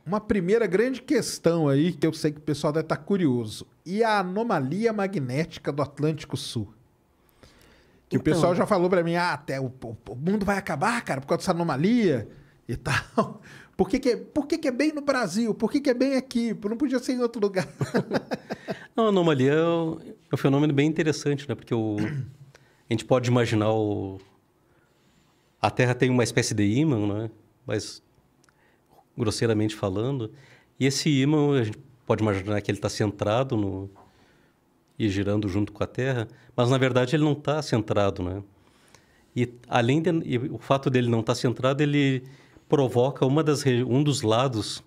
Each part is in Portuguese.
uma primeira grande questão aí, que eu sei que o pessoal deve estar curioso. E a anomalia magnética do Atlântico Sul? Que o pessoal já falou pra mim, até o mundo vai acabar, cara, por causa dessa anomalia e tal. Por que que é bem no Brasil? Por que que é bem aqui? Não podia ser em outro lugar. Não, a anomalia é um fenômeno bem interessante, né? Porque a gente pode imaginar a Terra tem uma espécie de ímã, né? Mas grosseiramente falando. E esse ímã, a gente pode imaginar que ele está centrado e girando junto com a Terra, mas na verdade ele não está centrado, né? E e o fato dele não estar centrado, ele provoca um dos lados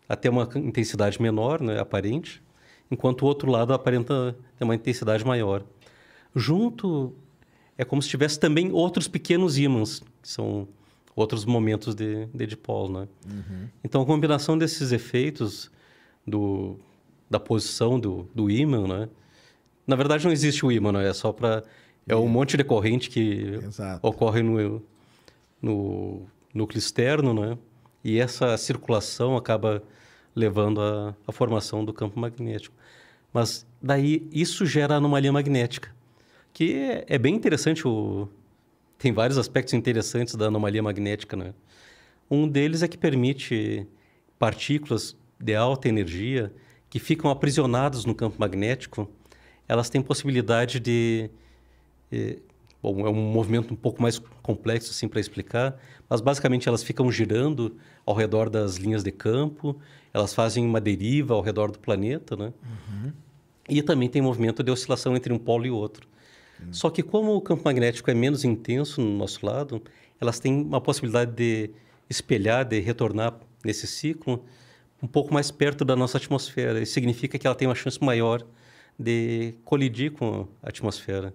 a ter uma intensidade menor, né, aparente, enquanto o outro lado aparenta ter uma intensidade maior. Junto, é como se tivesse também outros pequenos ímãs, que são outros momentos de dipolo, né? Uhum. Então, a combinação desses efeitos da posição do ímã, né? Na verdade, não existe o ímã, né? É um monte de corrente que Exato. ocorre no núcleo externo, né? E essa circulação acaba levando à formação do campo magnético. Mas daí isso gera anomalia magnética, que é bem interessante. Tem vários aspectos interessantes da anomalia magnética, né? Um deles é que permite partículas de alta energia que ficam aprisionadas no campo magnético. Elas têm possibilidade bom, é um movimento um pouco mais complexo assim para explicar, mas basicamente elas ficam girando ao redor das linhas de campo, elas fazem uma deriva ao redor do planeta, né? Uhum. E também tem movimento de oscilação entre um polo e outro. Só que como o campo magnético é menos intenso no nosso lado, elas têm uma possibilidade de espelhar, de retornar nesse ciclo um pouco mais perto da nossa atmosfera. Isso significa que ela tem uma chance maior de colidir com a atmosfera.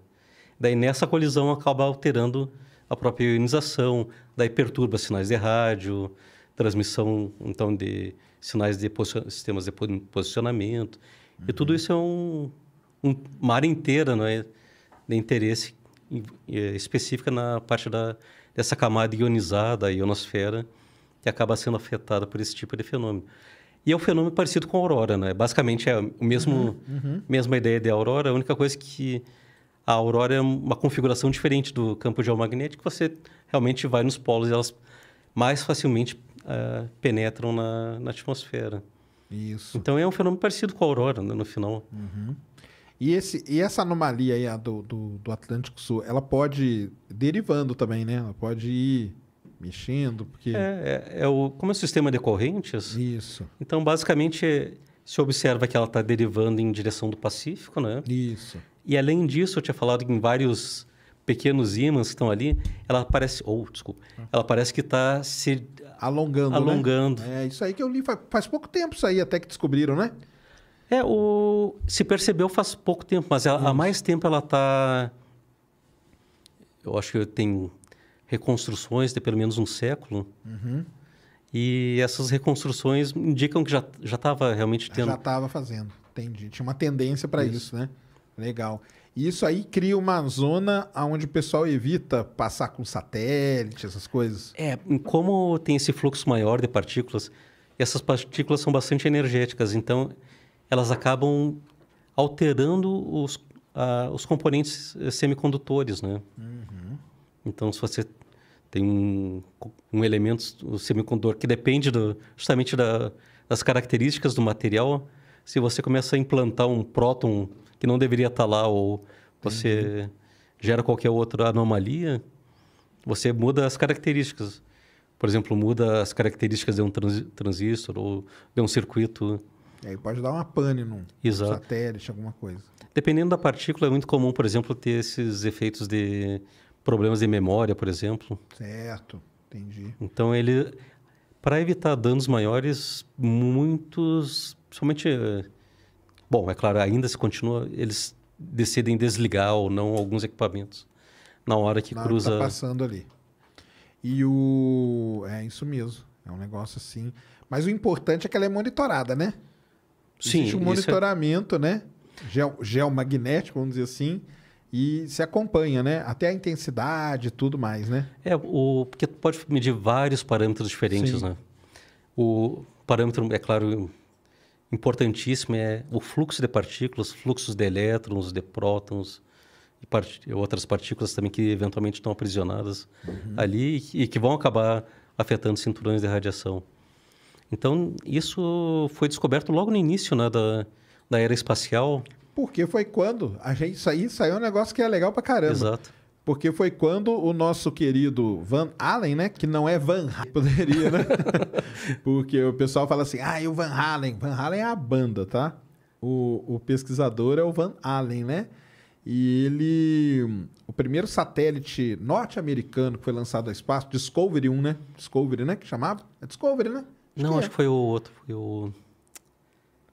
Daí, nessa colisão, acaba alterando a própria ionização, daí perturba sinais de rádio, transmissão, então, de sinais de sistemas de posicionamento. E tudo isso é uma área inteira, não é, de interesse específica na parte dessa camada ionizada, a ionosfera, que acaba sendo afetada por esse tipo de fenômeno. E é um fenômeno parecido com a aurora, né? Basicamente, é mesma ideia de aurora, a única coisa que a aurora é uma configuração diferente do campo geomagnético, você realmente vai nos polos e elas mais facilmente penetram na atmosfera. Isso. Então, é um fenômeno parecido com a aurora, né, no final. Uhum. E essa anomalia aí do Atlântico Sul, ela pode ir derivando também, né? Ela pode ir mexendo, porque... Como é um sistema de correntes, Isso, então, basicamente, se observa que ela está derivando em direção do Pacífico, né? isso. E, além disso, eu tinha falado em vários pequenos ímãs que estão ali, ela parece... desculpa. Ela parece que está se Alongando. Né? É isso aí que eu li faz pouco tempo, isso aí até que descobriram, né? Se percebeu faz pouco tempo, mas há mais tempo ela está... Eu acho que tem reconstruções de pelo menos um século. Uhum. E essas reconstruções indicam que já estava realmente tendo... Já estava fazendo, entendi. Tinha uma tendência para isso, né? Legal. E isso aí cria uma zona onde o pessoal evita passar com satélite, essas coisas. Como tem esse fluxo maior de partículas, essas partículas são bastante energéticas, então elas acabam alterando os componentes semicondutores, né? Uhum. Então, se você tem um elemento, o semicondutor, que depende justamente das características do material, se você começa a implantar um próton que não deveria estar lá, ou você gera qualquer outra anomalia, você muda as características. Por exemplo, muda as características de um transistor ou de um circuito. E aí pode dar uma pane num satélite, alguma coisa. Dependendo da partícula, é muito comum, por exemplo, ter esses efeitos de problemas de memória, por exemplo. Certo, entendi. Então, para evitar danos maiores, somente... Bom, é claro, ainda se continua, eles decidem desligar ou não alguns equipamentos na hora que cruza... Tá passando ali. É isso mesmo, é um negócio assim. Mas o importante é que ela é monitorada, né? Sim, existe um monitoramento, né? Geomagnético, vamos dizer assim, e se acompanha, né? Até a intensidade e tudo mais, né? Porque pode medir vários parâmetros diferentes, Sim. né? parâmetro, é claro, importantíssimo é o fluxo de partículas, fluxos de elétrons, de prótons e outras partículas também que eventualmente estão aprisionadas ali e que vão acabar afetando cinturões de radiação. Então, isso foi descoberto logo no início, né, da era espacial. Porque foi quando isso aí é um negócio que é legal pra caramba. Exato. Porque foi quando o nosso querido Van Allen, né? Que não é Van Halen, poderia, né? Porque o pessoal fala assim, e o Van Halen? Van Halen é a banda, tá? O pesquisador é o Van Allen, né? E o primeiro satélite norte-americano que foi lançado ao espaço, Discovery 1, né? Discovery, né? Que chamava? É Discovery, né? Acho que foi o outro, foi o...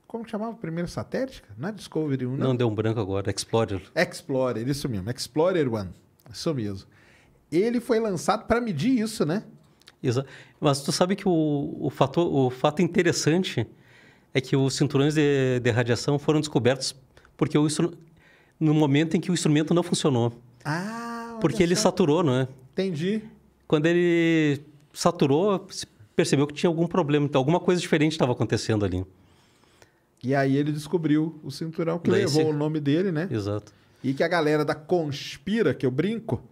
Como que chamava o primeiro satélite? Não é Discovery 1, né? Não, deu um branco agora, Explorer. Explorer, isso mesmo, Explorer 1. Isso mesmo. Ele foi lançado para medir isso, né? Exato. Mas tu sabe que o fato interessante é que os cinturões de radiação foram descobertos porque no momento em que o instrumento não funcionou. Porque ele saturou, não é? Entendi. Quando ele saturou, se percebeu que tinha algum problema, então alguma coisa diferente estava acontecendo ali. E aí ele descobriu o cinturão que levou o nome dele, né? Exato. E que a galera da Conspira, que eu brinco,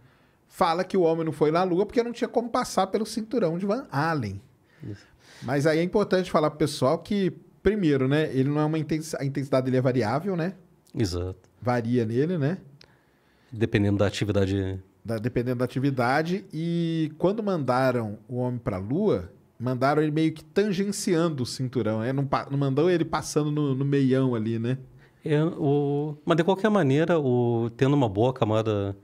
fala que o homem não foi na Lua porque não tinha como passar pelo cinturão de Van Allen. Isso. Mas aí é importante falar pro pessoal que, primeiro, né? Ele não é a intensidade dele é variável, né? Exato. Varia nele, né? Dependendo da atividade. Dependendo da atividade. E quando mandaram o homem pra Lua, mandaram ele meio que tangenciando o cinturão, né? Não mandou ele passando no meião ali, né? Mas de qualquer maneira, tendo uma boa camada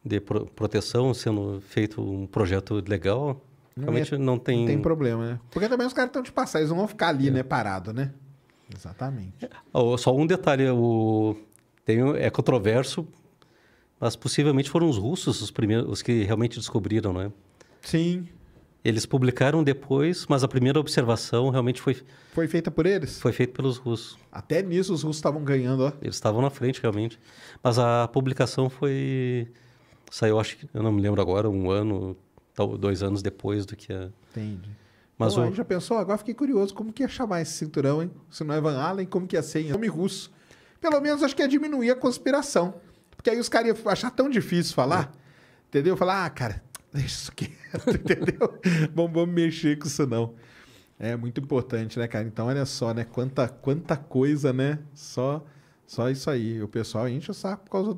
de proteção, sendo feito um projeto legal, realmente não tem... Não tem problema, né? Porque também os caras estão de passar, eles não vão ficar ali, né, parado, né? Exatamente. Só um detalhe, é controverso, mas possivelmente foram os russos os que realmente descobriram, né? Sim. Eles publicaram depois, mas a primeira observação realmente foi... Foi feita por eles? Foi feita pelos russos. Até nisso os russos estavam ganhando, ó. Eles estavam na frente, realmente. Mas a publicação saiu, acho que, eu não me lembro agora, 1 ano, 2 anos depois do que a... Entendi. Mas aí já pensou? Agora fiquei curioso, como que ia chamar esse cinturão, hein? Se não é Van Allen, como que ia ser em nome russo? Pelo menos acho que ia diminuir a conspiração. Porque aí os caras iam achar tão difícil falar, entendeu? Falar, cara... Deixa isso quieto, entendeu? Vamos mexer com isso, não. É muito importante, né, cara? Então, olha só, né? Quanta coisa, né? Só isso aí. O pessoal enche o saco por causa